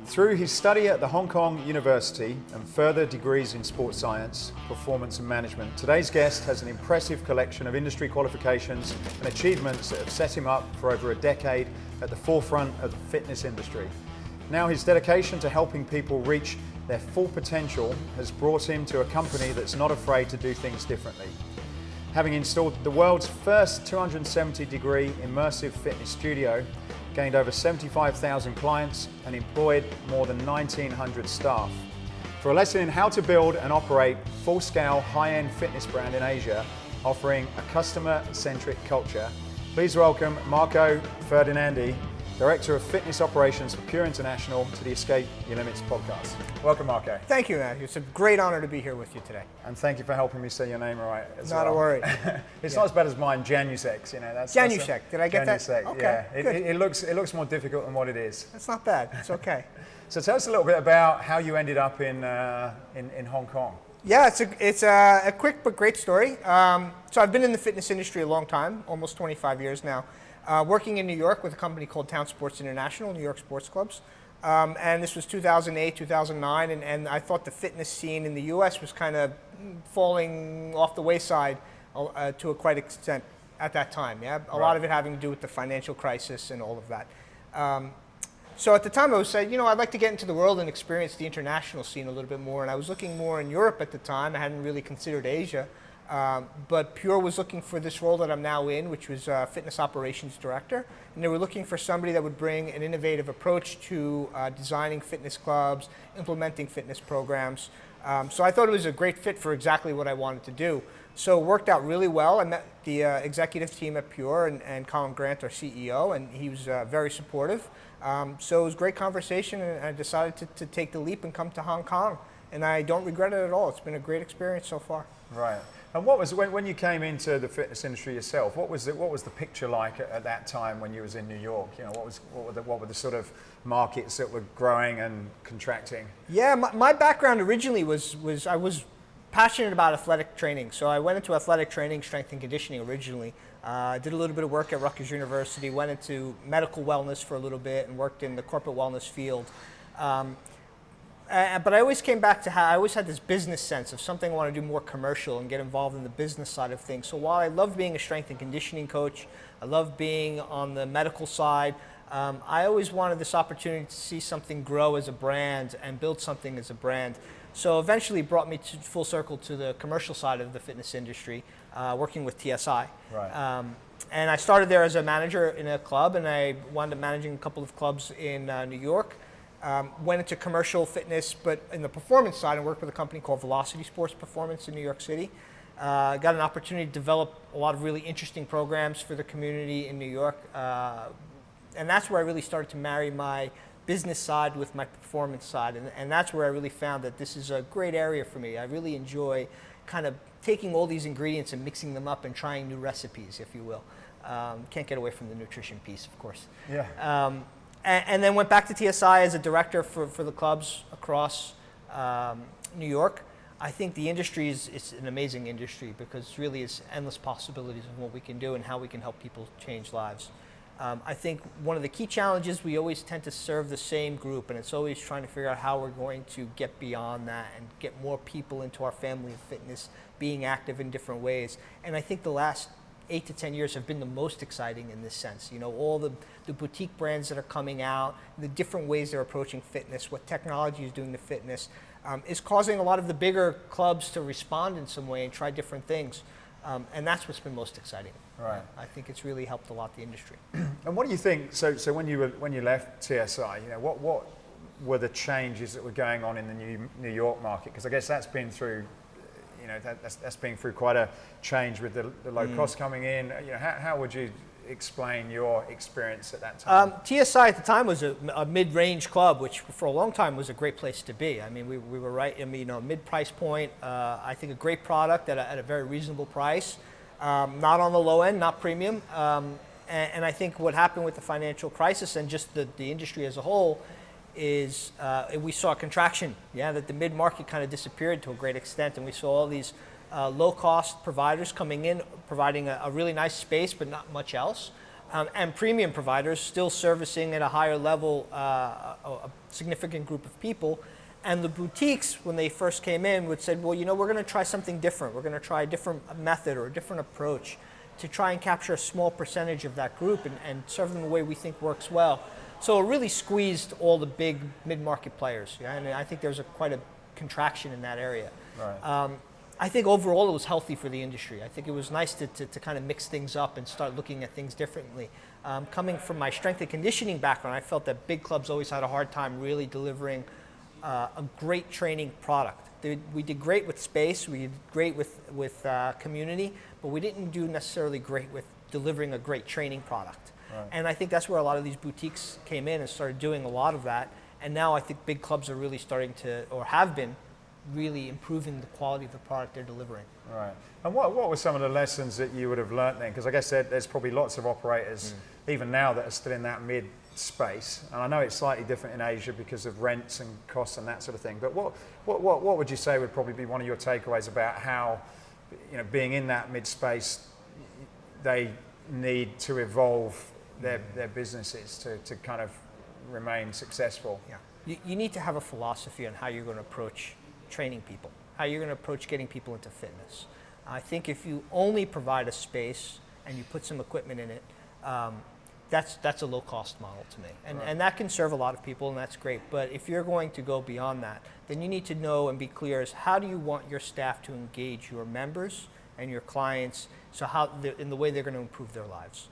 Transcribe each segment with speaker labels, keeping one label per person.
Speaker 1: Through his study at the Hong Kong University and further degrees in sports science, performance and management, today's guest has an impressive collection of industry qualifications and achievements that have set him up for over a decade at the forefront of the fitness industry. Now his dedication to helping people reach their full potential has brought him to a company that's not afraid to do things differently. Having installed the world's first 270-degree immersive fitness studio, gained over 75,000 clients and employed more than 1,900 staff. For a lesson in how to build and operate full-scale high-end fitness brand in Asia, offering a customer-centric culture, please welcome Marco Ferdinandi, Director of Fitness Operations for Pure International, to the Escape Your Limits podcast. Welcome, Marco.
Speaker 2: Thank you, Matthew. It's a great honor to be here with you today.
Speaker 1: And thank you for helping me say your name right as
Speaker 2: Not
Speaker 1: well.
Speaker 2: a worry.
Speaker 1: It's not as bad as mine, Janusek. You know,
Speaker 2: Janusek. Did I get that?
Speaker 1: Janusek,
Speaker 2: Okay,
Speaker 1: yeah. It looks more difficult than what it is.
Speaker 2: That's not bad. It's okay.
Speaker 1: So tell us a little bit about how you ended up in Hong Kong.
Speaker 2: Yeah, it's a quick but great story. So I've been in the fitness industry a long time, almost 25 years now. Working in New York with a company called Town Sports International, New York sports clubs. And this was 2008, 2009, and I thought the fitness scene in the US was kind of falling off the wayside to a quite extent at that time. Yeah, a lot of it having to do with the financial crisis and all of that. So at the time I was saying, I'd like to get into the world and experience the international scene a little bit more, and I was looking more in Europe at the time. I hadn't really considered Asia. But Pure was looking for this role that I'm now in, which was Fitness Operations Director. And they were looking for somebody that would bring an innovative approach to designing fitness clubs, implementing fitness programs. So I thought it was a great fit for exactly what I wanted to do. So it worked out really well. I met the executive team at Pure and Colin Grant, our CEO, and he was very supportive. So it was a great conversation, and I decided to take the leap and come to Hong Kong. And I don't regret it at all. It's been a great experience so far.
Speaker 1: Right. And what was when you came into the fitness industry yourself? What was the picture like at that time when you was in New York? What were the sort of markets that were growing and contracting?
Speaker 2: Yeah, my background originally was I was passionate about athletic training, so I went into athletic training, strength and conditioning originally. Did a little bit of work at Rutgers University, went into medical wellness for a little bit, and worked in the corporate wellness field. But I always came back to how I always had this business sense of something I want to do more commercial and get involved in the business side of things. So while I love being a strength and conditioning coach, I love being on the medical side, I always wanted this opportunity to see something grow as a brand and build something as a brand. So eventually it brought me to full circle to the commercial side of the fitness industry, working with TSI.
Speaker 1: Right.
Speaker 2: And I started there as a manager in a club, and I wound up managing a couple of clubs in New York. Went into commercial fitness, but in the performance side, I worked with a company called Velocity Sports Performance in New York City. Got an opportunity to develop a lot of really interesting programs for the community in New York. And that's where I really started to marry my business side with my performance side. And that's where I really found that this is a great area for me. I really enjoy kind of taking all these ingredients and mixing them up and trying new recipes, if you will. Can't get away from the nutrition piece, of course.
Speaker 1: Yeah.
Speaker 2: And then went back to TSI as a director for the clubs across New York. I think the industry is an amazing industry because really it's endless possibilities of what we can do and how we can help people change lives. I think one of the key challenges, we always tend to serve the same group, and it's always trying to figure out how we're going to get beyond that and get more people into our family of fitness, being active in different ways. And I think the last 8 to 10 years have been the most exciting in this sense. All the boutique brands that are coming out, the different ways they're approaching fitness, what technology is doing to fitness, is causing a lot of the bigger clubs to respond in some way and try different things. And that's what's been most exciting.
Speaker 1: Right.
Speaker 2: I think it's really helped a lot the industry.
Speaker 1: And what do you think? So when you left TSI, what were the changes that were going on in the New York market? Because I guess that's been through. That's been through quite a change with the low cost coming in. How would you explain your experience at that time?
Speaker 2: TSI at the time was a mid-range club, which for a long time was a great place to be. I mean, we were right, mid-price point. I think a great product at a very reasonable price. Not on the low end, not premium. And I think what happened with the financial crisis and just the industry as a whole is we saw a contraction, that the mid-market kind of disappeared to a great extent, and we saw all these low-cost providers coming in, providing a really nice space, but not much else. and premium providers still servicing at a higher level a significant group of people. And the boutiques, when they first came in, would say, well, we're going to try something different. We're going to try a different method or a different approach to try and capture a small percentage of that group and serve them the way we think works well. So it really squeezed all the big mid-market players. Yeah? And I think there's quite a contraction in that area.
Speaker 1: Right.
Speaker 2: I think overall it was healthy for the industry. I think it was nice to kind of mix things up and start looking at things differently. Coming from my strength and conditioning background, I felt that big clubs always had a hard time really delivering a great training product. We did great with space, we did great with community, but we didn't do necessarily great with delivering a great training product.
Speaker 1: Right.
Speaker 2: And I think that's where a lot of these boutiques came in and started doing a lot of that. And now I think big clubs are really starting to, or have been, really improving the quality of the product they're delivering.
Speaker 1: Right. And what were some of the lessons that you would have learnt then? Because I guess there's probably lots of operators, even now, that are still in that mid space. And I know it's slightly different in Asia because of rents and costs and that sort of thing. But what would you say would probably be one of your takeaways about how, being in that mid space, they need to evolve their businesses to kind of remain successful?
Speaker 2: Yeah. You need to have a philosophy on how you're going to approach training people, how you're going to approach getting people into fitness. I think if you only provide a space and you put some equipment in it, that's a low-cost model to me. And that can serve a lot of people, and that's great. But if you're going to go beyond that, then you need to know and be clear as how do you want your staff to engage your members and your clients, so in the way they're going to improve their lives.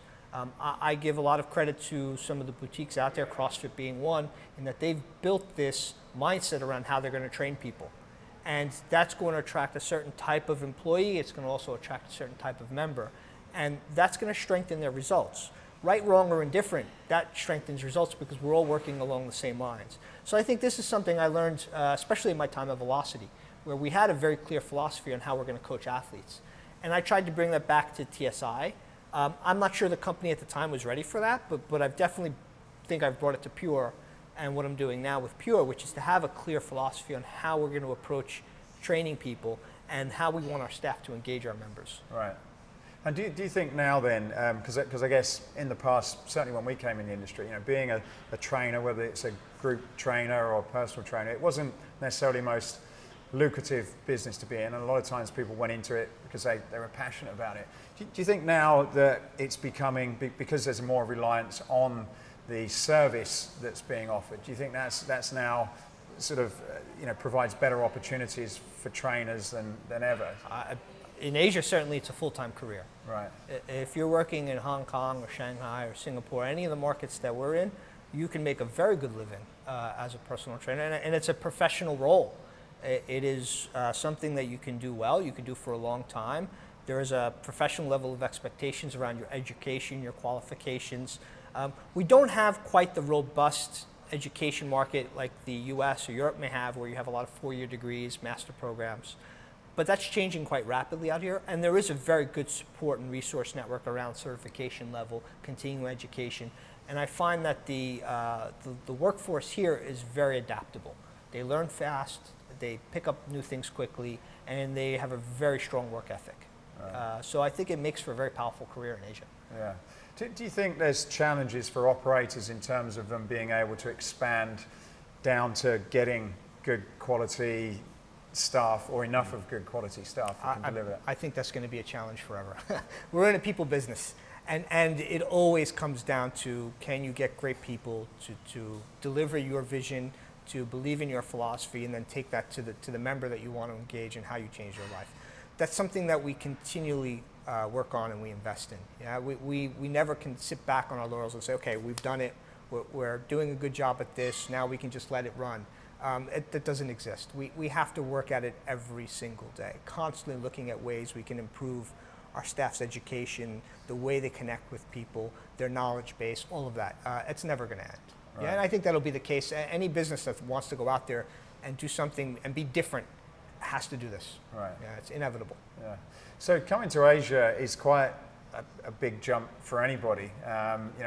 Speaker 2: I give a lot of credit to some of the boutiques out there, CrossFit being one, in that they've built this mindset around how they're going to train people. And that's going to attract a certain type of employee. It's going to also attract a certain type of member. And that's going to strengthen their results. Right, wrong, or indifferent, that strengthens results because we're all working along the same lines. So I think this is something I learned, especially in my time at Velocity, where we had a very clear philosophy on how we're going to coach athletes. And I tried to bring that back to TSI. I'm not sure the company at the time was ready for that, but I definitely think I've brought it to Pure and what I'm doing now with Pure, which is to have a clear philosophy on how we're going to approach training people and how we want our staff to engage our members.
Speaker 1: Right. And do you think now then, because I guess in the past, certainly when we came in the industry, being a trainer, whether it's a group trainer or a personal trainer, it wasn't necessarily the most lucrative business to be in, and a lot of times people went into it because they were passionate about it. Do you think now that it's becoming, because there's more reliance on the service that's being offered, do you think that's now sort of provides better opportunities for trainers than ever?
Speaker 2: In Asia, certainly it's a full-time career.
Speaker 1: Right.
Speaker 2: If you're working in Hong Kong or Shanghai or Singapore, any of the markets that we're in, you can make a very good living as a personal trainer, and it's a professional role. It is something that you can do well, you can do for a long time. There is a professional level of expectations around your education, your qualifications. We don't have quite the robust education market like the US or Europe may have, where you have a lot of four-year degrees, master programs. But that's changing quite rapidly out here, and there is a very good support and resource network around certification level, continuing education, and I find that the workforce here is very adaptable. They learn fast, they pick up new things quickly, and they have a very strong work ethic. Right. So I think it makes for a very powerful career in Asia.
Speaker 1: Yeah. Do you think there's challenges for operators in terms of them being able to expand down to getting good quality staff, or enough of good quality staff that can deliver that?
Speaker 2: I think that's going to be a challenge forever. We're in a people business, and it always comes down to, can you get great people to deliver your vision, to believe in your philosophy, and then take that to the member that you want to engage in how you change your life. That's something that we continually work on and we invest in. Yeah, we never can sit back on our laurels and say, okay, we've done it, we're doing a good job at this, now we can just let it run. That doesn't exist. We have to work at it every single day, constantly looking at ways we can improve our staff's education, the way they connect with people, their knowledge base, all of that. It's never going to end. Right. Yeah, and I think that'll be the case. Any business that wants to go out there and do something and be different has to do this.
Speaker 1: Right.
Speaker 2: Yeah, it's inevitable.
Speaker 1: Yeah. So coming to Asia is quite a big jump for anybody.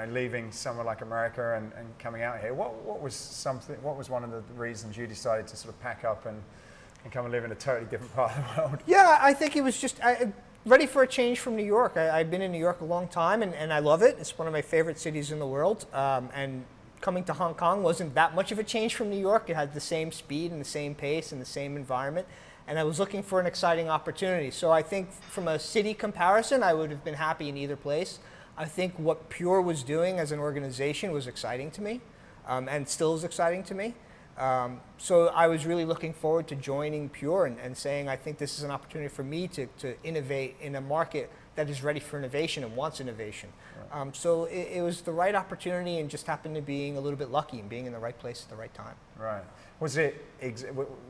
Speaker 1: Leaving somewhere like America and coming out here. What was one of the reasons you decided to sort of pack up and come and live in a totally different part of the world?
Speaker 2: Yeah, I think it was just ready for a change from New York. I've been in New York a long time, and I love it. It's one of my favorite cities in the world. And coming to Hong Kong wasn't that much of a change from New York. It had the same speed and the same pace and the same environment. And I was looking for an exciting opportunity. So I think from a city comparison, I would have been happy in either place. I think what Pure was doing as an organization was exciting to me, and still is exciting to me. So I was really looking forward to joining Pure and saying, I think this is an opportunity for me to innovate in a market that is ready for innovation and wants innovation. Right. So it was the right opportunity, and just happened to being a little bit lucky and being in the right place at the right time.
Speaker 1: Right. Was it,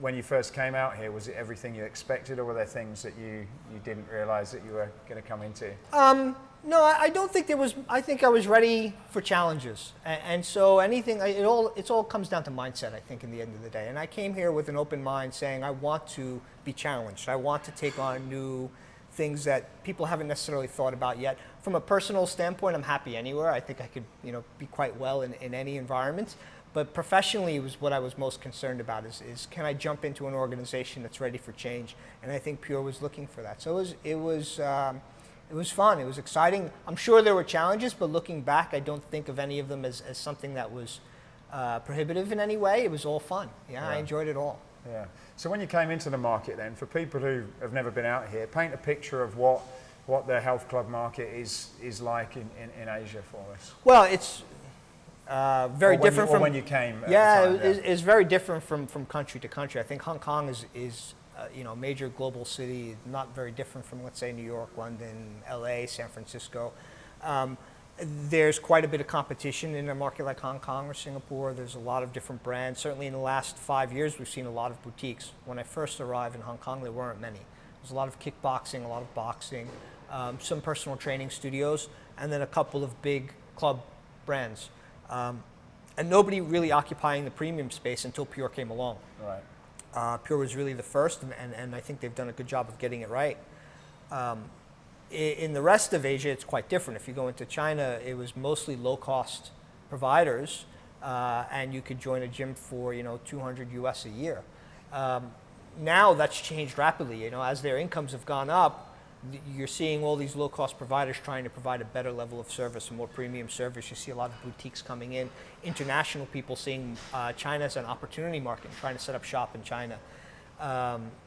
Speaker 1: when you first came out here, was it everything you expected, or were there things that you didn't realize that you were going to come into?
Speaker 2: No, I don't think there was. I think I was ready for challenges, and so anything. It all comes down to mindset, I think, in the end of the day. And I came here with an open mind, saying I want to be challenged. I want to take on new things that people haven't necessarily thought about yet. From a personal standpoint, I'm happy anywhere. I think I could, be quite well in any environment. But professionally, was what I was most concerned about. Is can I jump into an organization that's ready for change? And I think Pure was looking for that. So it was fun. It was exciting. I'm sure there were challenges, but looking back, I don't think of any of them as something that was prohibitive in any way. It was all fun. Yeah, right. I enjoyed it all.
Speaker 1: Yeah. So when you came into the market then, for people who have never been out here, paint a picture of what the health club market is like in Asia for us.
Speaker 2: Well, it's very different from
Speaker 1: when you came.
Speaker 2: Yeah, it's very different from country to country. I think Hong Kong is a major global city, not very different from, let's say, New York, London, LA, San Francisco. There's quite a bit of competition in a market like Hong Kong or Singapore. There's a lot of different brands. Certainly in the last 5 years, we've seen a lot of boutiques. When I first arrived in Hong Kong, there weren't many. There's a lot of kickboxing, a lot of boxing, some personal training studios, and then a couple of big club brands. And nobody really occupying the premium space until Pure came along.
Speaker 1: Right.
Speaker 2: Pure was really the first, and I think they've done a good job of getting it right. In the rest of Asia, it's quite different. If you go into China, it was mostly low-cost providers, and you could join a gym for 200 US a year. Now that's changed rapidly. As their incomes have gone up, you're seeing all these low-cost providers trying to provide a better level of service, a more premium service. You see a lot of boutiques coming in, international people seeing China as an opportunity market and trying to set up shop in China.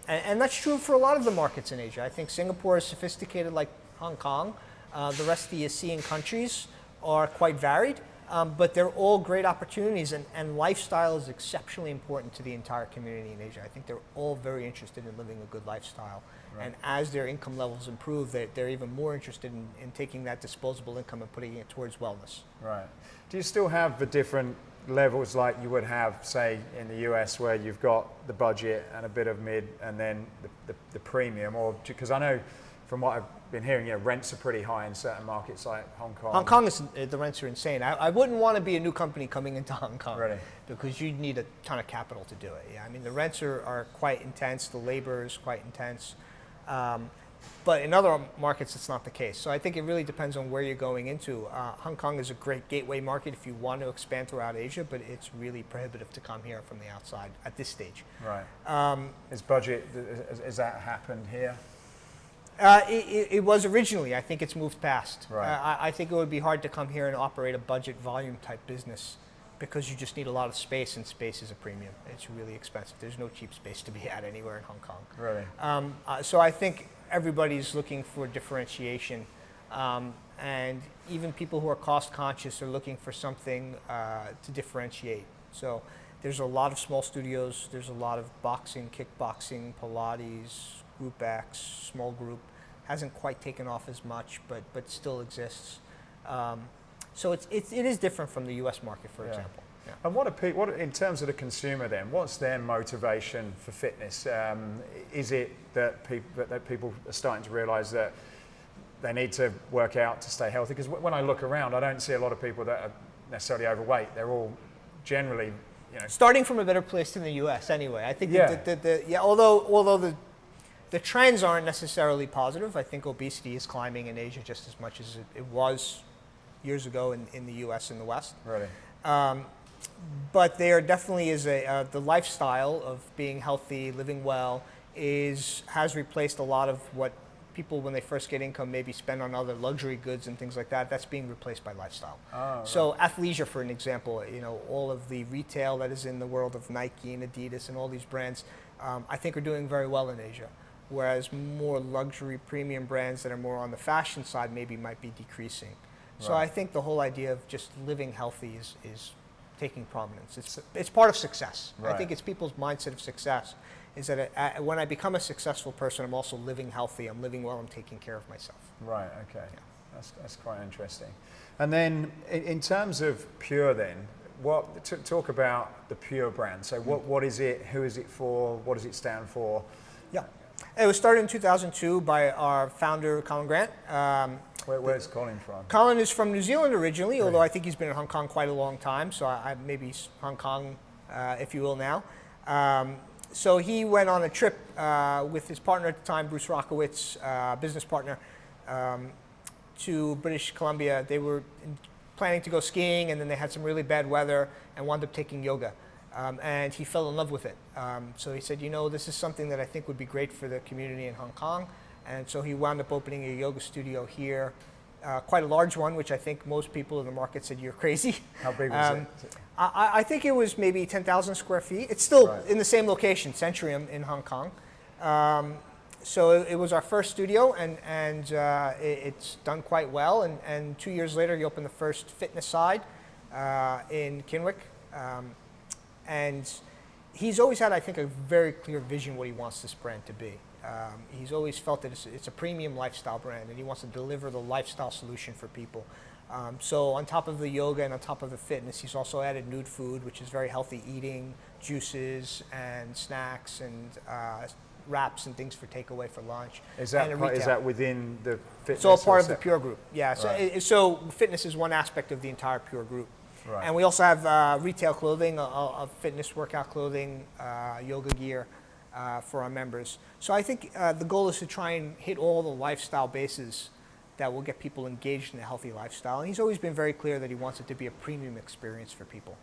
Speaker 2: And that's true for a lot of the markets in Asia. I think Singapore is sophisticated like Hong Kong. The rest of the ASEAN countries are quite varied, but they're all great opportunities, and lifestyle is exceptionally important to the entire community in Asia. I think they're all very interested in living a good lifestyle. Right. And as their income levels improve, they're even more interested in taking that disposable income and putting it towards wellness.
Speaker 1: Right. Do you still have the different levels like you would have, say, in the US, where you've got the budget and a bit of mid and then the premium? Or because I know from what I've been hearing, rents are pretty high in certain markets like Hong Kong.
Speaker 2: Hong Kong, the rents are insane. I wouldn't want to be a new company coming into Hong Kong.
Speaker 1: Really?
Speaker 2: Because you'd need a ton of capital to do it. Yeah, I mean, the rents are quite intense. The labor is quite intense. But in other markets, it's not the case. So I think it really depends on where you're going into. Hong Kong is a great gateway market if you want to expand throughout Asia, but it's really prohibitive to come here from the outside at this stage.
Speaker 1: Right. Has that happened here?
Speaker 2: It was originally. I think it's moved past.
Speaker 1: Right.
Speaker 2: I think it would be hard to come here and operate a budget volume type business, because you just need a lot of space, and space is a premium. It's really expensive. There's no cheap space to be had anywhere in Hong Kong.
Speaker 1: Really?
Speaker 2: So I think everybody's looking for differentiation, and even people who are cost conscious are looking for something to differentiate. So there's a lot of small studios. There's a lot of boxing, kickboxing, Pilates, Group X, small group. Hasn't quite taken off as much, but still exists. So it is different from the U.S. market, for example. Yeah.
Speaker 1: And what in terms of the consumer then? What's their motivation for fitness? Is it that people are starting to realise that they need to work out to stay healthy? Because when I look around, I don't see a lot of people that are necessarily overweight. They're all generally,
Speaker 2: starting from a better place than the U.S. anyway. I think although the trends aren't necessarily positive, I think obesity is climbing in Asia just as much as it was years ago in the U.S. and the West.
Speaker 1: Really?
Speaker 2: But there definitely is the lifestyle of being healthy, living well, has replaced a lot of what people, when they first get income, maybe spend on other luxury goods and things like that. That's being replaced by lifestyle.
Speaker 1: Oh,
Speaker 2: so athleisure, for an example, all of the retail that is in the world of Nike and Adidas and all these brands, I think are doing very well in Asia. Whereas more luxury premium brands that are more on the fashion side maybe might be decreasing. So I think the whole idea of just living healthy is taking prominence. It's part of success. I think it's people's mindset of success is that when I become a successful person, I'm also living healthy, I'm living well, I'm taking care of myself.
Speaker 1: Right, okay. Yeah. That's quite interesting. And then in terms of Pure then, talk about the Pure brand. So what is it, who is it for, what does it stand for?
Speaker 2: Yeah. It was started in 2002 by our founder, Colin Grant.
Speaker 1: Where's Colin from?
Speaker 2: Colin is from New Zealand originally, although I think he's been in Hong Kong quite a long time, so maybe he's Hong Kong, if you will, now. So he went on a trip with his partner at the time, Bruce Rockowitz, business partner, to British Columbia. They were planning to go skiing, and then they had some really bad weather and wound up taking yoga. And he fell in love with it. So he said, this is something that I think would be great for the community in Hong Kong. And so he wound up opening a yoga studio here, quite a large one, which I think most people in the market said, you're crazy.
Speaker 1: How big was it?
Speaker 2: I think it was maybe 10,000 square feet. It's still in the same location, Centurium in Hong Kong. So it was our first studio, and it's done quite well. And 2 years later, he opened the first fitness side in Kinwick. And he's always had, I think, a very clear vision what he wants this brand to be. He's always felt that it's a premium lifestyle brand, and he wants to deliver the lifestyle solution for people. So on top of the yoga and on top of the fitness, he's also added nude food, which is very healthy eating, juices and snacks and wraps and things for takeaway for lunch.
Speaker 1: Is that within the fitness?
Speaker 2: It's all part of the Pure group, yeah. So fitness is one aspect of the entire Pure group.
Speaker 1: Right.
Speaker 2: And we also have retail clothing, fitness workout clothing, yoga gear for our members. So I think the goal is to try and hit all the lifestyle bases that will get people engaged in a healthy lifestyle. And he's always been very clear that he wants it to be a premium experience for people.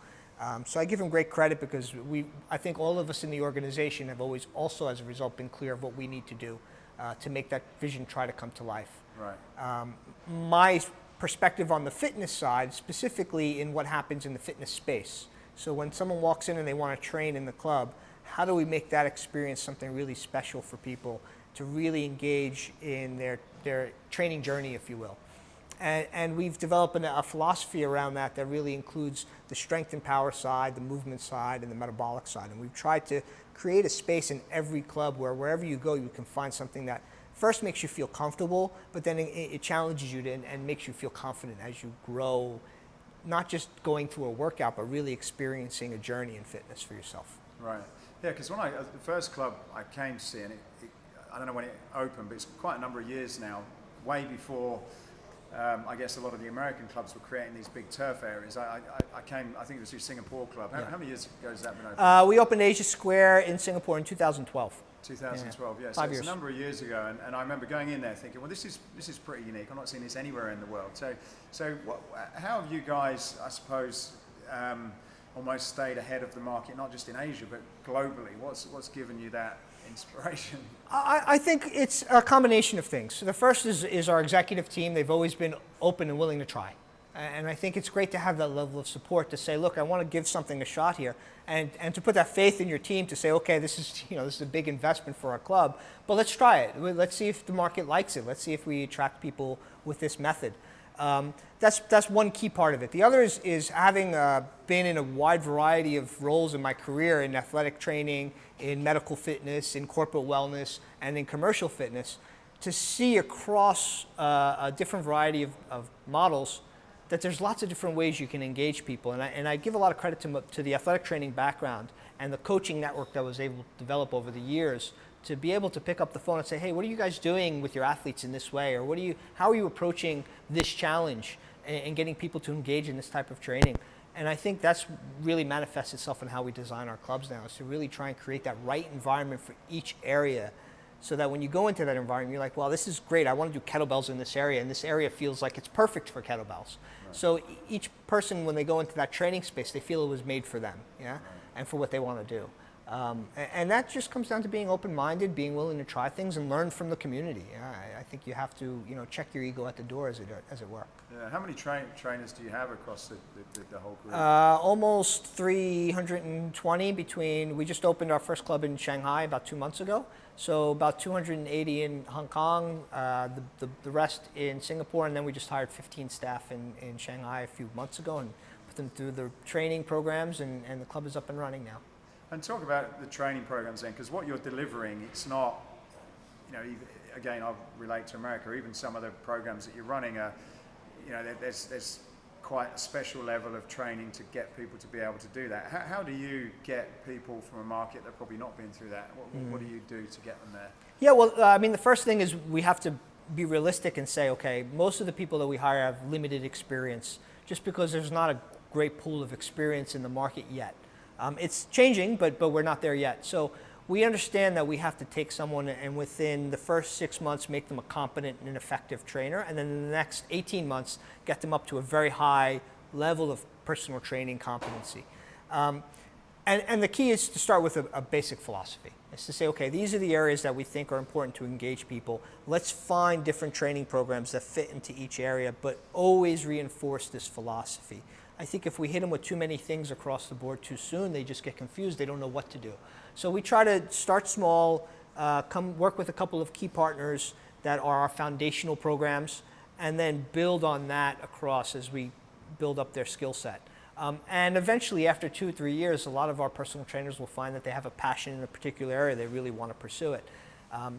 Speaker 2: So I give him great credit because I think all of us in the organization have always also, as a result, been clear of what we need to do to make that vision try to come to life.
Speaker 1: Right.
Speaker 2: My perspective on the fitness side, specifically in what happens in the fitness space. So when someone walks in and they want to train in the club, how do we make that experience something really special for people to really engage in their training journey, if you will? And we've developed a philosophy around that really includes the strength and power side, the movement side, and the metabolic side. And we've tried to create a space in every club where wherever you go, you can find something that first makes you feel comfortable, but then it challenges you and makes you feel confident as you grow, not just going through a workout, but really experiencing a journey in fitness for yourself.
Speaker 1: Right. Yeah, because the first club I came to see, and I don't know when it opened, but it's quite a number of years now, way before I guess a lot of the American clubs were creating these big turf areas. I came, I think it was your Singapore club. How many years ago has that been open?
Speaker 2: We opened Asia Square in Singapore in 2012.
Speaker 1: 2012, yeah. So
Speaker 2: 5
Speaker 1: it's
Speaker 2: years.
Speaker 1: a number of years ago, and I remember going in there thinking, well, this is pretty unique. I'm not seeing this anywhere in the world. So how have you guys, I suppose, almost stayed ahead of the market, not just in Asia, but globally? What's given you that inspiration?
Speaker 2: I think it's a combination of things. So the first is our executive team. They've always been open and willing to try. And I think it's great to have that level of support to say, look, I want to give something a shot here, and to put that faith in your team to say, okay, this is a big investment for our club, but let's try it. Let's see if the market likes it. Let's see if we attract people with this method. That's one key part of it. The other is having been in a wide variety of roles in my career in athletic training, in medical fitness, in corporate wellness, and in commercial fitness, to see across a different variety of models that there's lots of different ways you can engage people. And I give a lot of credit to the athletic training background and the coaching network that I was able to develop over the years to be able to pick up the phone and say, hey, what are you guys doing with your athletes in this way? Or how are you approaching this challenge and getting people to engage in this type of training? And I think that's really manifests itself in how we design our clubs now, is to really try and create that right environment for each area, so that when you go into that environment, you're like, well, this is great. I want to do kettlebells in this area, and this area feels like it's perfect for kettlebells. Right. So each person, when they go into that training space, they feel it was made for them, yeah, right, and for what they want to do. And that just comes down to being open-minded, being willing to try things and learn from the community. I think you have to, check your ego at the door, as it were.
Speaker 1: Yeah. How many trainers do you have across the whole group?
Speaker 2: Almost 320 we just opened our first club in Shanghai about 2 months ago. So about 280 in Hong Kong, the rest in Singapore, and then we just hired 15 staff in Shanghai a few months ago and put them through the training programs, and the club is up and running now. And
Speaker 1: talk about the training programs then, because what you're delivering, it's not, again, I'll relate to America, even some of the programs that you're running are, there's quite a special level of training to get people to be able to do that. How do you get people from a market that have probably not been through that? What do you do to get them there?
Speaker 2: Yeah, well, the first thing is we have to be realistic and say, okay, most of the people that we hire have limited experience just because there's not a great pool of experience in the market yet. It's changing, but we're not there yet. So we understand that we have to take someone and within the first 6 months make them a competent and effective trainer, and then in the next 18 months get them up to a very high level of personal training competency. And the key is to start with a basic philosophy. It's to say, okay, these are the areas that we think are important to engage people. Let's find different training programs that fit into each area, but always reinforce this philosophy. I think if we hit them with too many things across the board too soon, they just get confused. They don't know what to do. So we try to start small, come work with a couple of key partners that are our foundational programs, and then build on that across as we build up their skill set. And eventually, after 2 or 3 years, a lot of our personal trainers will find that they have a passion in a particular area. They really want to pursue it.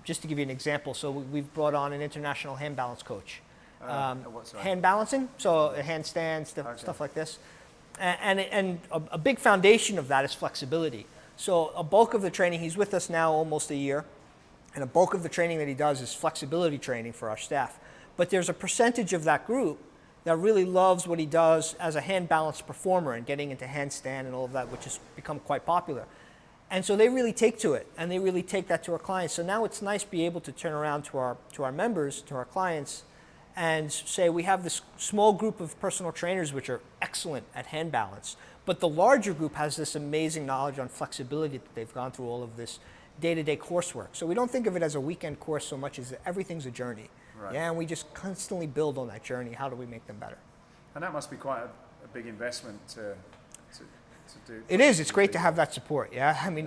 Speaker 2: Just to give you an example, so we've brought on an international hand balance coach. Hand balancing, so handstands, stuff like this. And a big foundation of that is flexibility. So a bulk of the training, he's with us now almost a year, and a bulk of the training that he does is flexibility training for our staff. But there's a percentage of that group that really loves what he does as a hand balance performer and getting into handstand and all of that, which has become quite popular. And so they really take to it, and they really take that to our clients. So now it's nice to be able to turn around to our members, to our clients, and say we have this small group of personal trainers which are excellent at hand balance, but the larger group has this amazing knowledge on flexibility that they've gone through all of this day-to-day coursework. So we don't think of it as a weekend course so much as everything's a journey. Right. Yeah, and we just constantly build on that journey. How do we make them better?
Speaker 1: And that must be quite a big investment to do.
Speaker 2: It is. It's great to have that support. Yeah, I mean,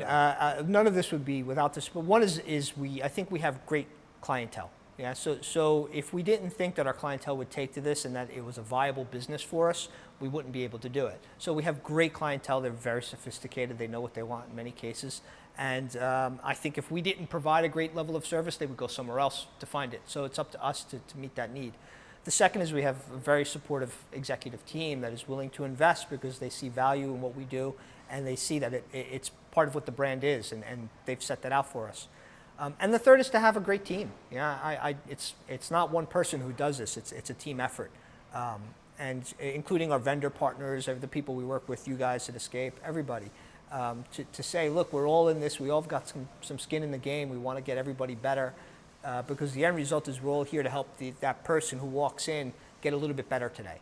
Speaker 2: none of this would be without this. But one is I think we have great clientele. Yeah, so if we didn't think that our clientele would take to this and that it was a viable business for us, we wouldn't be able to do it. So we have great clientele. They're very sophisticated. They know what they want in many cases. And I think if we didn't provide a great level of service, they would go somewhere else to find it. So it's up to us to meet that need. The second is we have a very supportive executive team that is willing to invest because they see value in what we do and they see that it's part of what the brand is, and they've set that out for us. And the third is to have a great team. Yeah, it's not one person who does this. It's a team effort, and including our vendor partners, the people we work with, you guys at Escape, everybody, to say, look, we're all in this. We all got some skin in the game. We want to get everybody better, because the end result is we're all here to help that person who walks in get a little bit better today.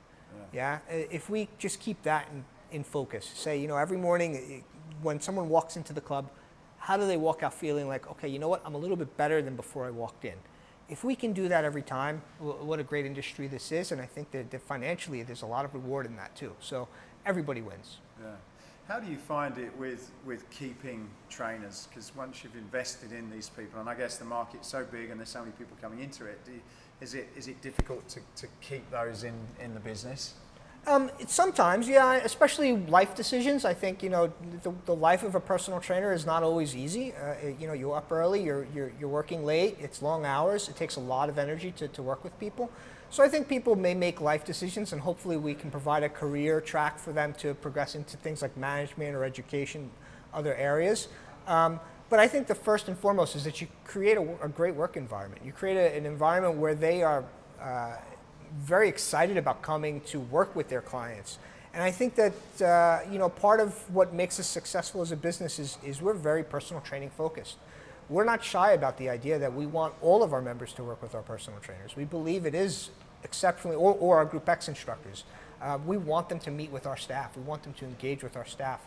Speaker 2: Yeah. If we just keep that in focus, say, every morning when someone walks into the club, how do they walk out feeling like, okay, you know what, I'm a little bit better than before I walked in? If we can do that every time, what a great industry this is, and I think that financially there's a lot of reward in that too. So everybody wins. Yeah.
Speaker 1: How do you find it with keeping trainers? Because once you've invested in these people, and I guess the market's so big and there's so many people coming into it, is it difficult to keep those in the business?
Speaker 2: Sometimes, yeah, especially life decisions. I think, the life of a personal trainer is not always easy. You're up early, you're working late, it's long hours, it takes a lot of energy to work with people. So I think people may make life decisions, and hopefully we can provide a career track for them to progress into things like management or education, other areas. But I think the first and foremost is that you create a great work environment. You create an environment where they are very excited about coming to work with their clients. And I think that part of what makes us successful as a business is we're very personal training focused. We're not shy about the idea that we want all of our members to work with our personal trainers. We believe it is exceptionally, or our Group X instructors. We want them to meet with our staff. We want them to engage with our staff.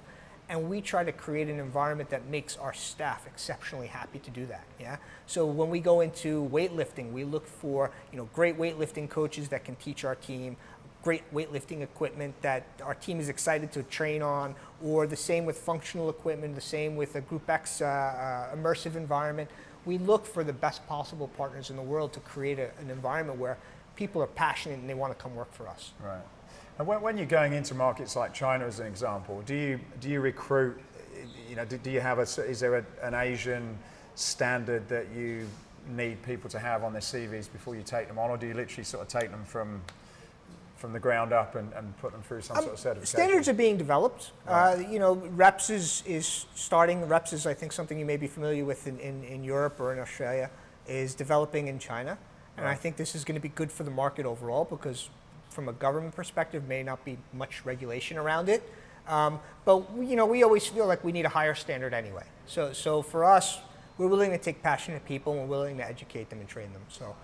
Speaker 2: and we try to create an environment that makes our staff exceptionally happy to do that. Yeah. So when we go into weightlifting, we look for great weightlifting coaches that can teach our team, great weightlifting equipment that our team is excited to train on, or the same with functional equipment, the same with a Group X immersive environment. We look for the best possible partners in the world to create an environment where people are passionate and they want to come work for us.
Speaker 1: Right. And when you're going into markets like China, as an example, do you recruit? Do you have is there an Asian standard that you need people to have on their CVs before you take them on, or do you literally sort of take them from the ground up and put them through some sort of certification?
Speaker 2: Standards are being developed.
Speaker 1: Right.
Speaker 2: Reps is starting. Reps is, I think, something you may be familiar with in Europe or in Australia, is developing in China. And
Speaker 1: right.
Speaker 2: I think this is going to be good for the market overall, because from a government perspective, may not be much regulation around it. But we always feel like we need a higher standard anyway. So for us, we're willing to take passionate people and we're willing to educate them and train them. So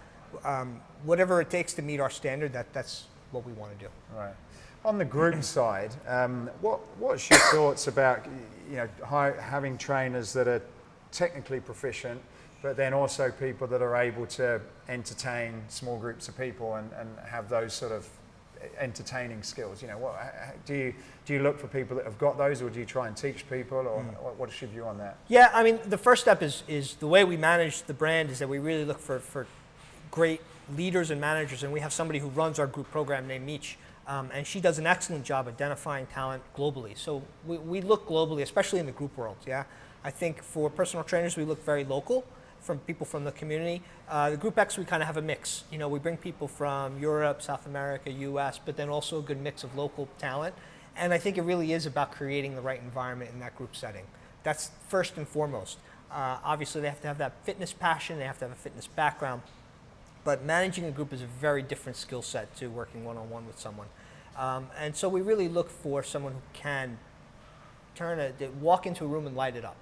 Speaker 2: whatever it takes to meet our standard, that's what we want to do.
Speaker 1: Right. On the group side, what's your thoughts about having trainers that are technically proficient, but then also people that are able to entertain small groups of people and have those sort of entertaining skills? Do you look for people that have got those, or do you try and teach people, or what's your view on that?
Speaker 2: Yeah, I mean, the first step is the way we manage the brand is that we really look for great leaders and managers, and we have somebody who runs our group program named Meech, and she does an excellent job identifying talent globally. So we look globally, especially in the group world. Yeah, I think for personal trainers we look very local, from people from the community. The Group X, we kind of have a mix. We bring people from Europe, South America, US, but then also a good mix of local talent. And I think it really is about creating the right environment in that group setting. That's first and foremost. Obviously, they have to have that fitness passion, they have to have a fitness background, but managing a group is a very different skill set to working one-on-one with someone. And so we really look for someone who can walk into a room and light it up.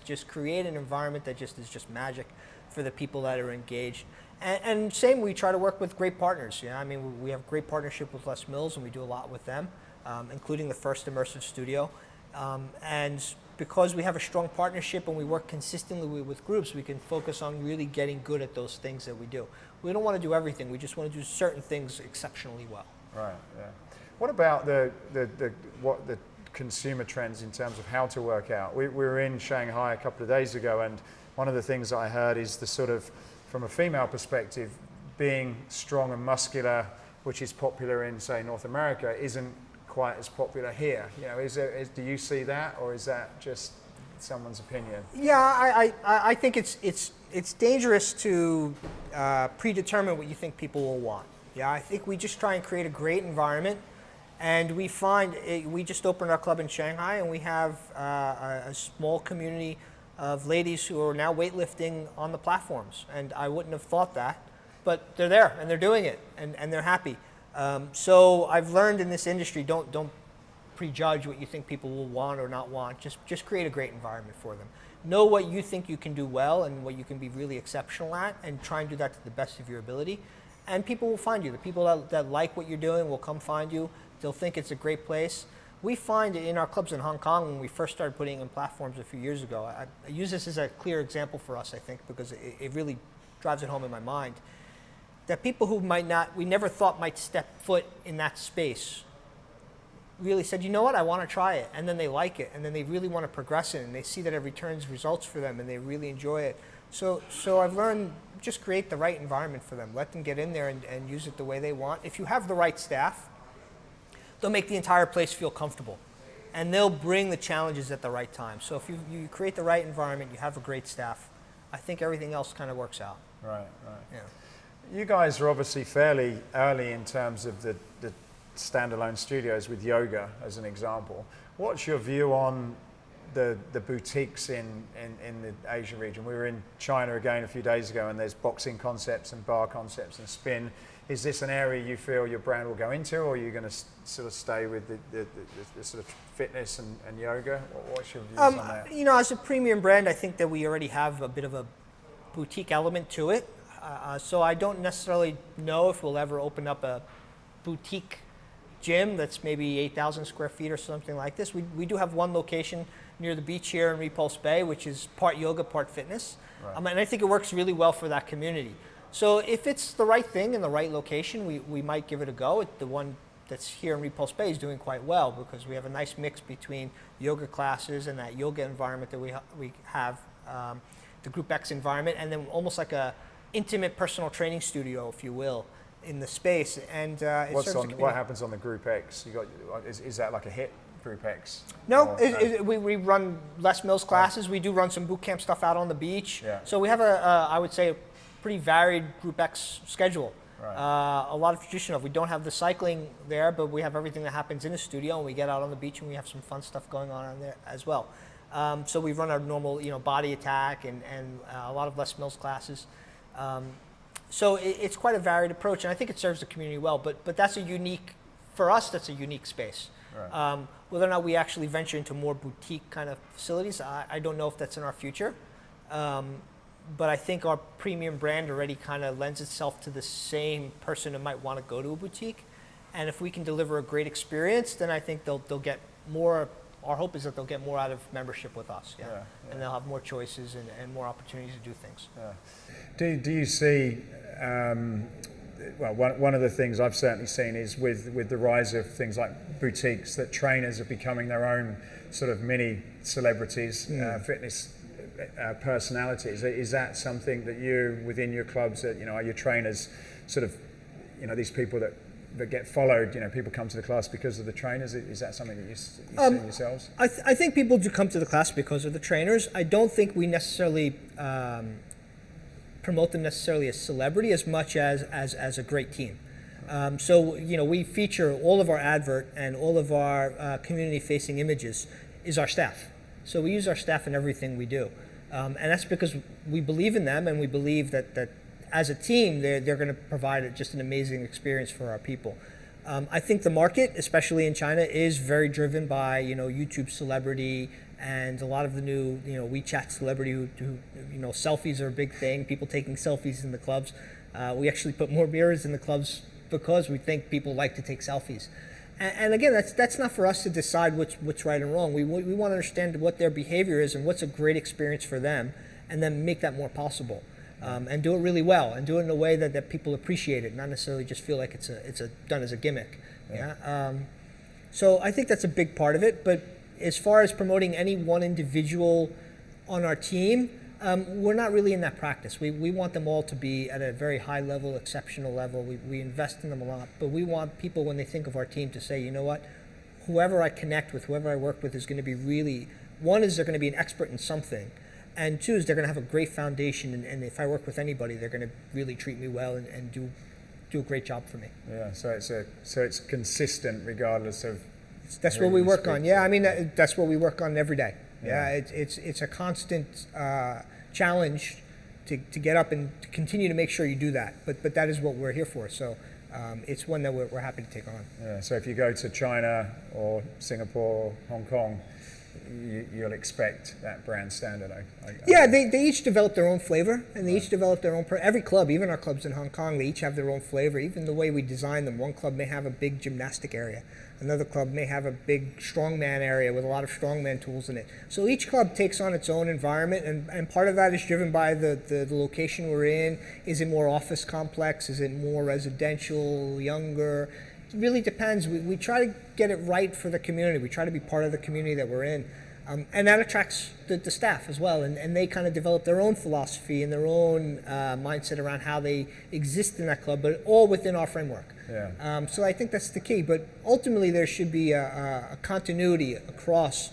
Speaker 2: Just create an environment that is just magic for the people that are engaged. And same, we try to work with great partners. I mean, we have great partnership with Les Mills, and we do a lot with them, including the first immersive studio. And because we have a strong partnership and we work consistently with groups, we can focus on really getting good at those things that we do. We don't want to do everything. We just want to do certain things exceptionally well.
Speaker 1: Right. Yeah. What about the consumer trends in terms of how to work out? We were in Shanghai a couple of days ago, and one of the things that I heard is the sort of, from a female perspective, being strong and muscular, which is popular in, say, North America, isn't quite as popular here. Do you see that, or is that just someone's opinion?
Speaker 2: Yeah, I think it's dangerous to predetermine what you think people will want. Yeah, I think we just try and create a great environment. And we find, we just opened our club in Shanghai, and we have a small community of ladies who are now weightlifting on the platforms. And I wouldn't have thought that, but they're there and they're doing it and they're happy. So I've learned in this industry, don't prejudge what you think people will want or not want. Just create a great environment for them. Know what you think you can do well and what you can be really exceptional at, and try and do that to the best of your ability. And people will find you. The people that like what you're doing will come find you. They'll think it's a great place. We find in our clubs in Hong Kong, when we first started putting in platforms a few years ago, I use this as a clear example for us, I think, because it really drives it home in my mind, that people who we never thought might step foot in that space really said, you know what, I want to try it. And then they like it, and then they really want to progress it, and they see that it returns results for them, and they really enjoy it. So I've learned, just create the right environment for them. Let them get in there and use it the way they want. If you have the right staff, they'll make the entire place feel comfortable, and they'll bring the challenges at the right time. So if you create the right environment, you have a great staff, I think everything else kind of works out.
Speaker 1: Right.
Speaker 2: Yeah.
Speaker 1: You guys are obviously fairly early in terms of the standalone studios with yoga, as an example. What's your view on the boutiques in the Asia region? We were in China again a few days ago, and there's boxing concepts and bar concepts and spin. Is this an area you feel your brand will go into, or are you going to sort of stay with the sort of fitness and yoga? What's your views on that?
Speaker 2: As a premium brand, I think that we already have a bit of a boutique element to it. So I don't necessarily know if we'll ever open up a boutique gym that's maybe 8,000 square feet or something like this. We do have one location near the beach here in Repulse Bay, which is part yoga, part fitness.
Speaker 1: Right.
Speaker 2: And I think it works really well for that community. So if it's the right thing in the right location, we might give it a go. The one that's here in Repulse Bay is doing quite well because we have a nice mix between yoga classes and that yoga environment that we have, the Group X environment, and then almost like a intimate personal training studio, if you will, in the space. And
Speaker 1: what happens on the Group X? Is that like a hit Group X?
Speaker 2: No, we run Les Mills classes. We do run some boot camp stuff out on the beach.
Speaker 1: Yeah.
Speaker 2: So we have I would say, a pretty varied Group X schedule. Right. A lot of traditional. We don't have the cycling there, but we have everything that happens in the studio, and we get out on the beach and we have some fun stuff going on there as well. So we run our normal, body attack and a lot of Les Mills classes. So it's quite a varied approach, and I think it serves the community well. But that's for us, that's a unique space. Right. Whether or not we actually venture into more boutique kind of facilities, I don't know if that's in our future. But I think our premium brand already kind of lends itself to the same person who might want to go to a boutique. And if we can deliver a great experience, then I think they'll get more. Our hope is that they'll get more out of membership with us, and they'll have more choices and more opportunities to do things.
Speaker 1: Yeah. Do you see, one of the things I've certainly seen is with the rise of things like boutiques, that trainers are becoming their own sort of mini celebrities, fitness personalities. Is that something that you, within your clubs, that are your trainers sort of, these people that get followed, people come to the class because of the trainers? Is that something that you see yourselves?
Speaker 2: I think people do come to the class because of the trainers. I don't think we necessarily promote them necessarily as celebrity as much as a great team. So we feature all of our advert and all of our community-facing images is our staff. So we use our staff in everything we do. And that's because we believe in them, and we believe that as a team, they're going to provide just an amazing experience for our people. I think the market, especially in China, is very driven by YouTube celebrity and a lot of the new WeChat celebrity who selfies are a big thing. People taking selfies in the clubs. We actually put more mirrors in the clubs because we think people like to take selfies. And again, that's not for us to decide what's right and wrong. We want to understand what their behavior is and what's a great experience for them, and then make that more possible. And do it really well, and do it in a way that people appreciate it, not necessarily just feel like it's done as a gimmick. Yeah. So I think that's a big part of it. But as far as promoting any one individual on our team, we're not really in that practice. We want them all to be at a very high level, exceptional level. We invest in them a lot, but we want people, when they think of our team, to say, you know what, whoever I connect with, whoever I work with is going to be really, one is they're going to be an expert in something, and two is they're going to have a great foundation, and if I work with anybody, they're going to really treat me well and do a great job for me.
Speaker 1: Yeah, so it's consistent regardless of.
Speaker 2: That's what we work on. Yeah, I mean that's what we work on every day. Yeah, it's a constant challenge to get up and to continue to make sure you do that. But that is what we're here for. So it's one that we're happy to take on.
Speaker 1: Yeah. So if you go to China or Singapore, Hong Kong, you'll expect that brand standard.
Speaker 2: Yeah, they each develop their own flavor, and they each develop their own. Every club, even our clubs in Hong Kong, they each have their own flavor. Even the way we design them. One club may have a big gymnastic area. Another club may have a big strongman area with a lot of strongman tools in it. So each club takes on its own environment, and part of that is driven by the location we're in. Is it more office complex? Is it more residential, younger? It really depends. We try to get it right for the community. We try to be part of the community that we're in. And that attracts the staff as well. And they kind of develop their own philosophy and their own mindset around how they exist in that club, but all within our framework.
Speaker 1: Yeah.
Speaker 2: So I think that's the key. But ultimately, there should be a continuity across.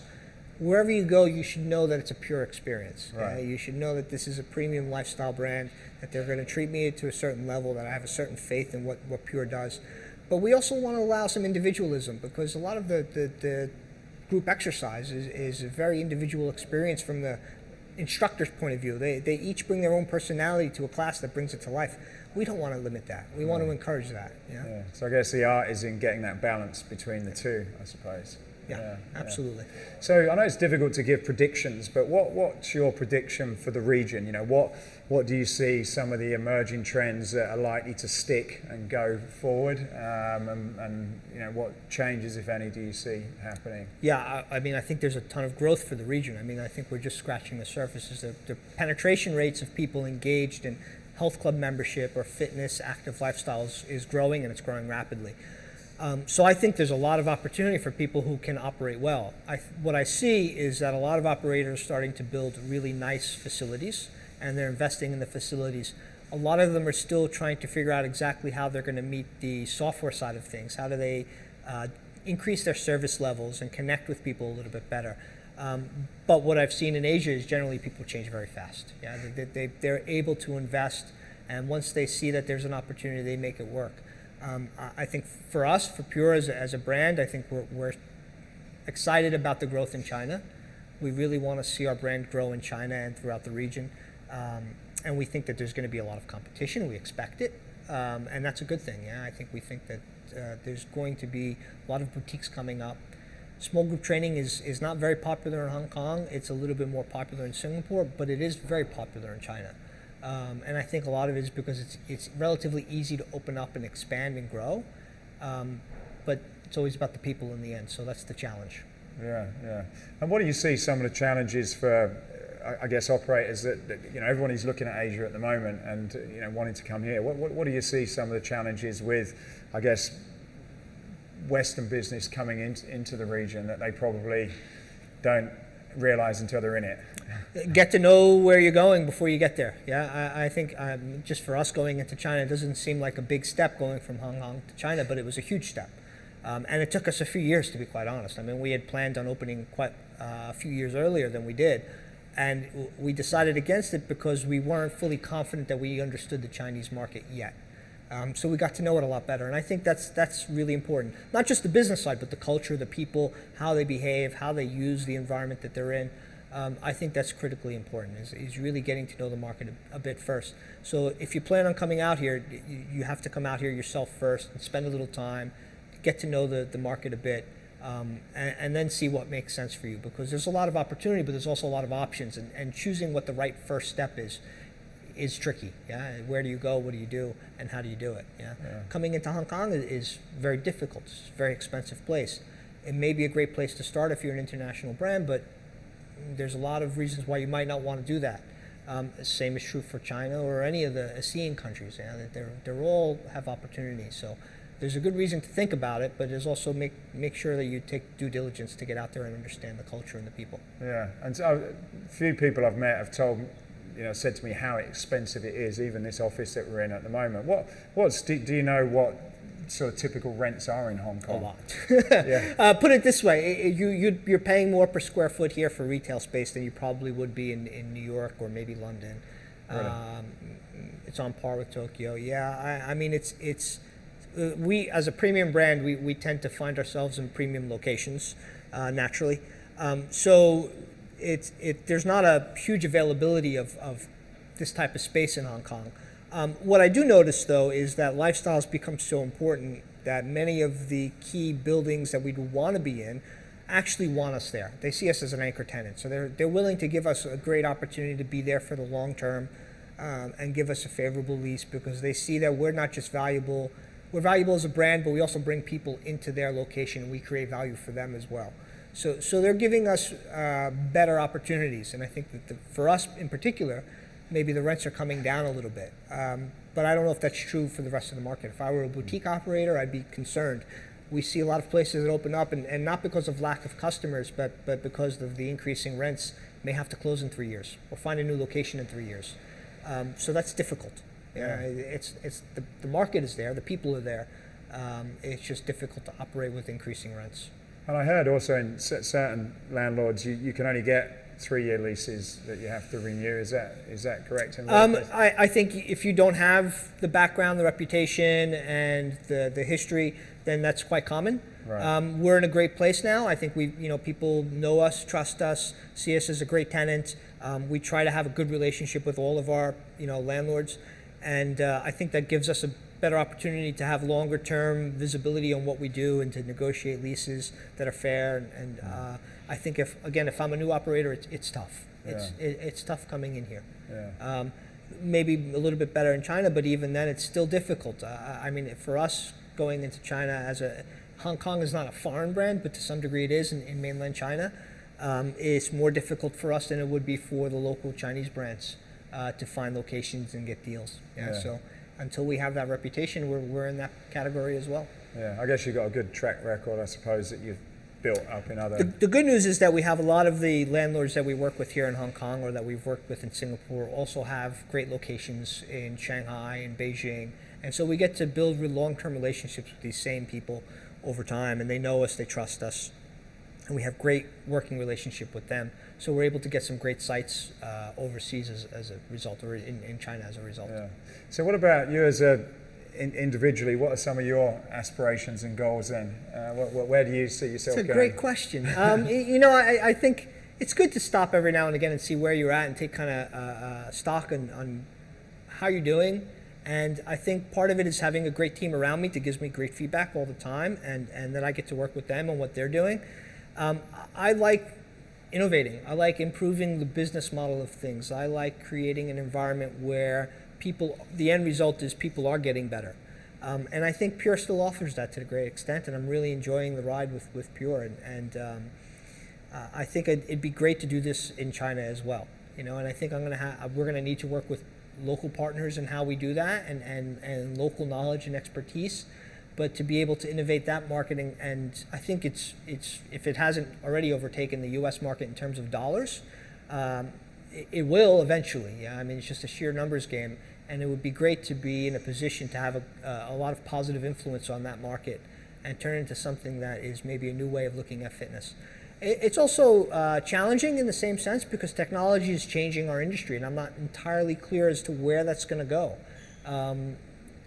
Speaker 2: Wherever you go, you should know that it's a pure experience.
Speaker 1: Right.
Speaker 2: You should know that this is a premium lifestyle brand, that they're going to treat me to a certain level, that I have a certain faith in what Pure does. But we also want to allow some individualism, because a lot of the group exercise is a very individual experience from the instructor's point of view. They each bring their own personality to a class that brings it to life. We don't want to limit that. We want to encourage that. Yeah.
Speaker 1: So I guess the art is in getting that balance between the two, I suppose.
Speaker 2: Yeah, absolutely.
Speaker 1: So I know it's difficult to give predictions, but what's your prediction for the region? You know, what do you see some of the emerging trends that are likely to stick and go forward? And you know, what changes, if any, do you see happening?
Speaker 2: Yeah, I mean, I think there's a ton of growth for the region. I mean, I think we're just scratching the surface. The penetration rates of people engaged in health club membership or fitness, active lifestyles is growing, and it's growing rapidly. So I think there's a lot of opportunity for people who can operate well. What I see is that a lot of operators are starting to build really nice facilities, and they're investing in the facilities. A lot of them are still trying to figure out exactly how they're going to meet the software side of things. How do they increase their service levels and connect with people a little bit better? But what I've seen in Asia is generally people change very fast. Yeah, they're able to invest, and once they see that there's an opportunity, they make it work. I think for us, for Pure as a brand, I think we're excited about the growth in China. We really want to see our brand grow in China and throughout the region. And we think that there's going to be a lot of competition. We expect it. And that's a good thing. Yeah, we think that there's going to be a lot of boutiques coming up. Small group training is not very popular in Hong Kong. It's a little bit more popular in Singapore, but it is very popular in China. And I think a lot of it is because it's relatively easy to open up and expand and grow, but it's always about the people in the end, so that's the challenge.
Speaker 1: Yeah. And what do you see some of the challenges for, I guess, operators that you know, everyone is looking at Asia at the moment and you know, wanting to come here? What do you see some of the challenges with, I guess, Western business coming into the region that they probably don't realize until they're in it?
Speaker 2: Get to know where you're going before you get there. Yeah, I think just for us going into China, it doesn't seem like a big step going from Hong Kong to China, but it was a huge step. And it took us a few years, to be quite honest. I mean, we had planned on opening quite a few years earlier than we did. And we decided against it because we weren't fully confident that we understood the Chinese market yet. So we got to know it a lot better. And I think that's really important. Not just the business side, but the culture, the people, how they behave, how they use the environment that they're in. I think that's critically important, is really getting to know the market a bit first. So if you plan on coming out here, you have to come out here yourself first and spend a little time, get to know the market a bit, and then see what makes sense for you. Because there's a lot of opportunity, but there's also a lot of options. And choosing what the right first step is tricky. Yeah, where do you go, what do you do, and how do you do it? Yeah. Coming into Hong Kong is very difficult. It's a very expensive place. It may be a great place to start if you're an international brand, but there's a lot of reasons why you might not want to do that. Same is true for China or any of the ASEAN countries. Yeah, they're all have opportunities. So there's a good reason to think about it, but there's also make sure that you take due diligence to get out there and understand the culture and the people. Yeah,
Speaker 1: and so a few people I've met have said to me how expensive it is, even this office that we're in at the moment. Do you know what sort of typical rents are in Hong Kong?
Speaker 2: A lot. Put it this way, you're paying more per square foot here for retail space than you probably would be in New York or maybe London. Really? It's on par with Tokyo. Yeah, I mean, we as a premium brand, we tend to find ourselves in premium locations naturally. So there's not a huge availability of this type of space in Hong Kong. What I do notice, though, is that lifestyles become so important that many of the key buildings that we'd want to be in actually want us there. They see us as an anchor tenant, so they're willing to give us a great opportunity to be there for the long term and give us a favorable lease because they see that we're not just valuable. We're valuable as a brand, but we also bring people into their location and we create value for them as well. So they're giving us better opportunities, and I think that for us in particular, maybe the rents are coming down a little bit. But I don't know if that's true for the rest of the market. If I were a boutique operator, I'd be concerned. We see a lot of places that open up, and not because of lack of customers, but because of the increasing rents, may have to close in 3 years or find a new location in 3 years. So that's difficult. Yeah. The market is there, the people are there. It's just difficult to operate with increasing rents.
Speaker 1: And I heard also in certain landlords, you can only get 3-year leases that you have to renew. Is that correct?
Speaker 2: I think if you don't have the background, the reputation, and the history, then that's quite common. Right. We're in a great place now. I think people know us, trust us, see us as a great tenant. We try to have a good relationship with all of our landlords, and I think that gives us better opportunity to have longer term visibility on what we do and to negotiate leases that are fair. And I think if I'm a new operator, it's tough. It's tough coming in here.
Speaker 1: Yeah.
Speaker 2: Maybe a little bit better in China, but even then it's still difficult. I mean, for us going into China Hong Kong is not a foreign brand, but to some degree it is in mainland China. It's more difficult for us than it would be for the local Chinese brands to find locations and get deals. So until we have that reputation, we're in that category as well.
Speaker 1: Yeah, I guess you've got a good track record, I suppose, that you've built up in other...
Speaker 2: The good news is that we have a lot of the landlords that we work with here in Hong Kong or that we've worked with in Singapore also have great locations in Shanghai and Beijing. And so we get to build long-term relationships with these same people over time, and they know us, they trust us, and we have great working relationship with them. So we're able to get some great sites overseas as a result, or in China as a result.
Speaker 1: Yeah. So what about you as individually? What are some of your aspirations and goals then? Where do you see yourself going?
Speaker 2: It's a great question. I think it's good to stop every now and again and see where you're at and take kind of stock on how you're doing. And I think part of it is having a great team around me that gives me great feedback all the time, and that I get to work with them on what they're doing. I like innovating. I like improving the business model of things. I like creating an environment where the end result is people are getting better. And I think Pure still offers that to a great extent, and I'm really enjoying the ride with Pure. And I think it'd be great to do this in China as well. And I think we're going to need to work with local partners in how we do that, and local knowledge and expertise. But to be able to innovate that marketing, and I think it's if it hasn't already overtaken the U.S. market in terms of dollars, it will eventually. Yeah, I mean, it's just a sheer numbers game, and it would be great to be in a position to have a lot of positive influence on that market and turn it into something that is maybe a new way of looking at fitness. It's also challenging in the same sense because technology is changing our industry, and I'm not entirely clear as to where that's going to go.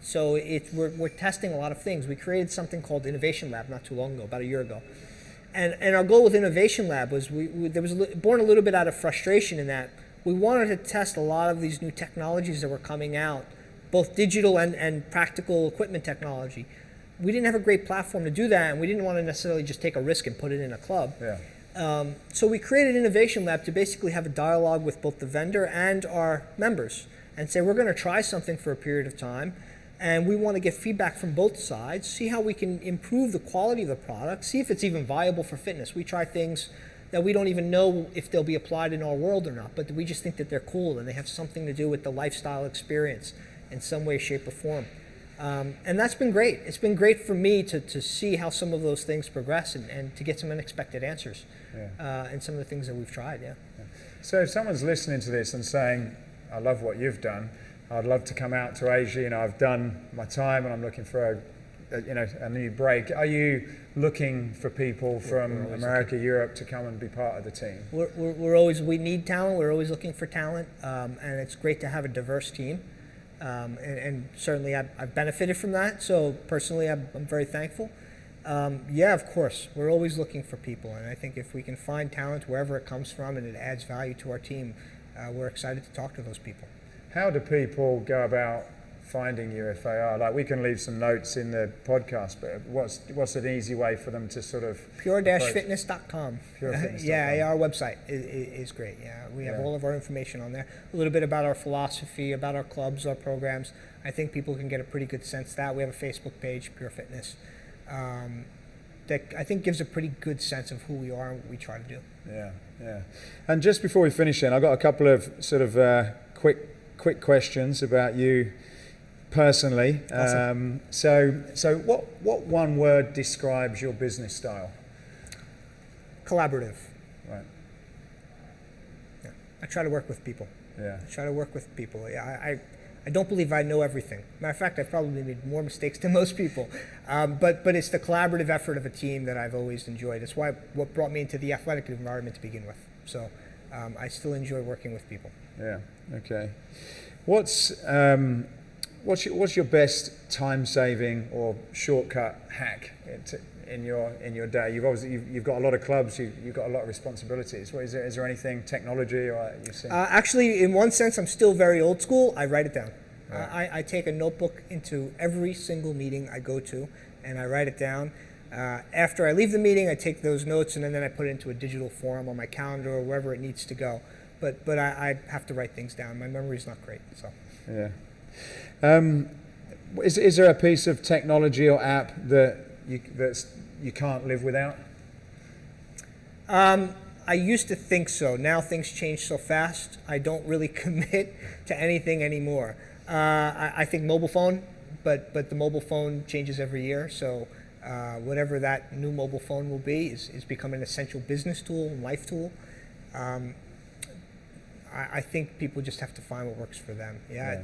Speaker 2: So we're testing a lot of things. We created something called Innovation Lab not too long ago, about a year ago. And our goal with Innovation Lab was born a little bit out of frustration in that we wanted to test a lot of these new technologies that were coming out, both digital and practical equipment technology. We didn't have a great platform to do that, and we didn't want to necessarily just take a risk and put it in a club.
Speaker 1: Yeah.
Speaker 2: So we created Innovation Lab to basically have a dialogue with both the vendor and our members and say, we're going to try something for a period of time, and we want to get feedback from both sides, see how we can improve the quality of the product, see if it's even viable for fitness. We try things that we don't even know if they'll be applied in our world or not, but we just think that they're cool and they have something to do with the lifestyle experience in some way, shape, or form. And that's been great. It's been great for me to see how some of those things progress and to get some unexpected answers in some of the things that we've tried. Yeah.
Speaker 1: So if someone's listening to this and saying, I love what you've done, I'd love to come out to Asia, I've done my time and I'm looking for a new break. Are you looking for people from America, Europe to come and be part of the team?
Speaker 2: We need talent. We're always looking for talent, and it's great to have a diverse team. And certainly I've benefited from that. So personally, I'm very thankful. Yeah, of course, we're always looking for people, and I think if we can find talent wherever it comes from and it adds value to our team, we're excited to talk to those people.
Speaker 1: How do people go about finding you if they are? Like, we can leave some notes in the podcast, but what's an easy way for them to sort of...
Speaker 2: Pure-fitness.com.
Speaker 1: Pure-fitness.com.
Speaker 2: Yeah, our website is great. Yeah, we have all of our information on there. A little bit about our philosophy, about our clubs, our programs. I think people can get a pretty good sense of that. We have a Facebook page, Pure Fitness, that I think gives a pretty good sense of who we are and what we try to do.
Speaker 1: Yeah. And just before we finish then, I've got a couple of sort of quick questions about you personally.
Speaker 2: Awesome.
Speaker 1: So what one word describes your business style?
Speaker 2: Collaborative.
Speaker 1: Right.
Speaker 2: Yeah. I try to work with people.
Speaker 1: Yeah.
Speaker 2: Yeah, I don't believe I know everything. Matter of fact, I've probably made more mistakes than most people. But it's the collaborative effort of a team that I've always enjoyed. It's what brought me into the athletic environment to begin with. So I still enjoy working with people.
Speaker 1: Yeah. Okay. What's your best time-saving or shortcut hack in your day? You've got a lot of clubs. You've got a lot of responsibilities. Is there anything technology or you've seen?
Speaker 2: Actually, in one sense, I'm still very old school. I write it down. I take a notebook into every single meeting I go to, and I write it down. After I leave the meeting, I take those notes, and then I put it into a digital form on my calendar or wherever it needs to go. But I have to write things down. My memory's not great, so.
Speaker 1: Yeah. Is there a piece of technology or app that you can't live without?
Speaker 2: I used to think so. Now things change so fast, I don't really commit to anything anymore. I think mobile phone, but the mobile phone changes every year, so whatever that new mobile phone will be is become an essential business tool and life tool. I think people just have to find what works for them. Yeah.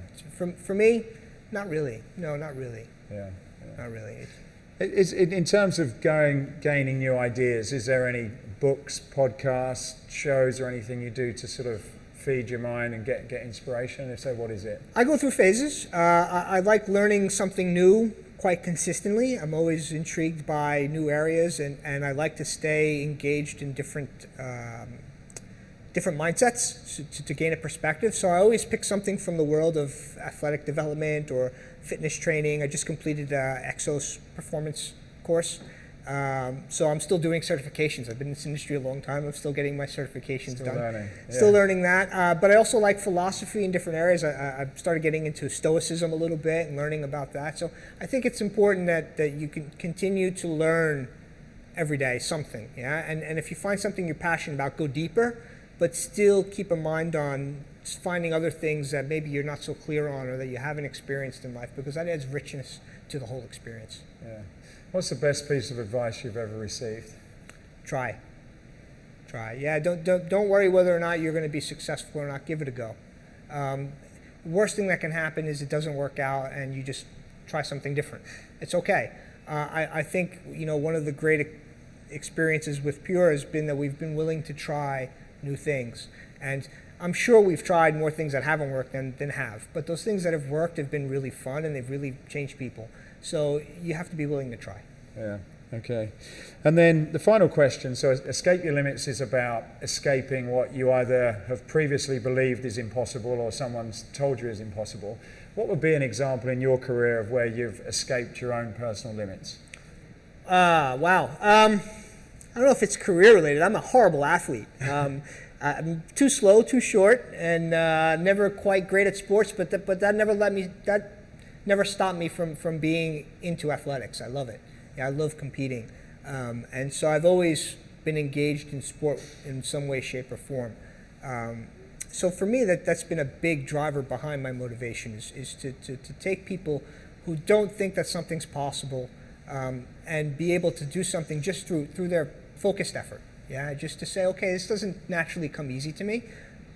Speaker 2: For me, not really. No, not really.
Speaker 1: Yeah.
Speaker 2: Not really.
Speaker 1: In terms of gaining new ideas, is there any books, podcasts, shows, or anything you do to sort of feed your mind and get inspiration? If so, what is it?
Speaker 2: I go through phases. I like learning something new quite consistently. I'm always intrigued by new areas, and I like to stay engaged in different mindsets to gain a perspective. So I always pick something from the world of athletic development or fitness training. I just completed Exos performance course. So I'm still doing certifications. I've been in this industry a long time. I'm still getting my certifications done. Still learning that. But I also like philosophy in different areas. I've started getting into Stoicism a little bit and learning about that. So I think it's important that you can continue to learn every day something. Yeah. And if you find something you're passionate about, go deeper, but still keep a mind on finding other things that maybe you're not so clear on or that you haven't experienced in life, because that adds richness to the whole experience.
Speaker 1: Yeah. What's the best piece of advice you've ever received?
Speaker 2: Try. Yeah, don't worry whether or not you're going to be successful or not. Give it a go. The worst thing that can happen is it doesn't work out and you just try something different. It's okay. I think one of the great experiences with Pure has been that we've been willing to try new things. And I'm sure we've tried more things that haven't worked than have. But those things that have worked have been really fun and they've really changed people. So you have to be willing to try.
Speaker 1: Yeah, okay. And then the final question, so Escape Your Limits is about escaping what you either have previously believed is impossible or someone's told you is impossible. What would be an example in your career of where you've escaped your own personal limits?
Speaker 2: Wow. I don't know if it's career related. I'm a horrible athlete. I'm too slow, too short, and never quite great at sports. But that never stopped me from being into athletics. I love it. Yeah, I love competing, and so I've always been engaged in sport in some way, shape, or form. So for me, that's been a big driver behind my motivation is to take people who don't think that something's possible and be able to do something just through their focused effort. Yeah, just to say, okay, this doesn't naturally come easy to me,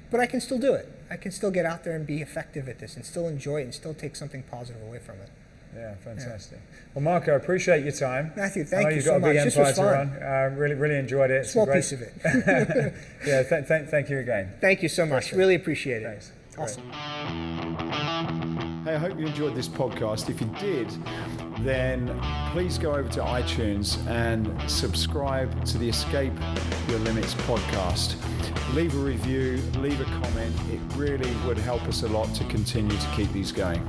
Speaker 2: but I can still do it. I can still get out there and be effective at this and still enjoy it and still take something positive away from it.
Speaker 1: Yeah, fantastic. Yeah. Well, Marco, I appreciate your time.
Speaker 2: Matthew, thank you so much.
Speaker 1: This was fun. Really enjoyed it.
Speaker 2: Small piece of it.
Speaker 1: Yeah, thank you again.
Speaker 2: Thank you so much. Really appreciate it.
Speaker 1: Thanks.
Speaker 2: Awesome.
Speaker 1: Hey, I hope you enjoyed this podcast. If you did, then please go over to iTunes and subscribe to the Escape Your Limits podcast. Leave a review, leave a comment. It really would help us a lot to continue to keep these going.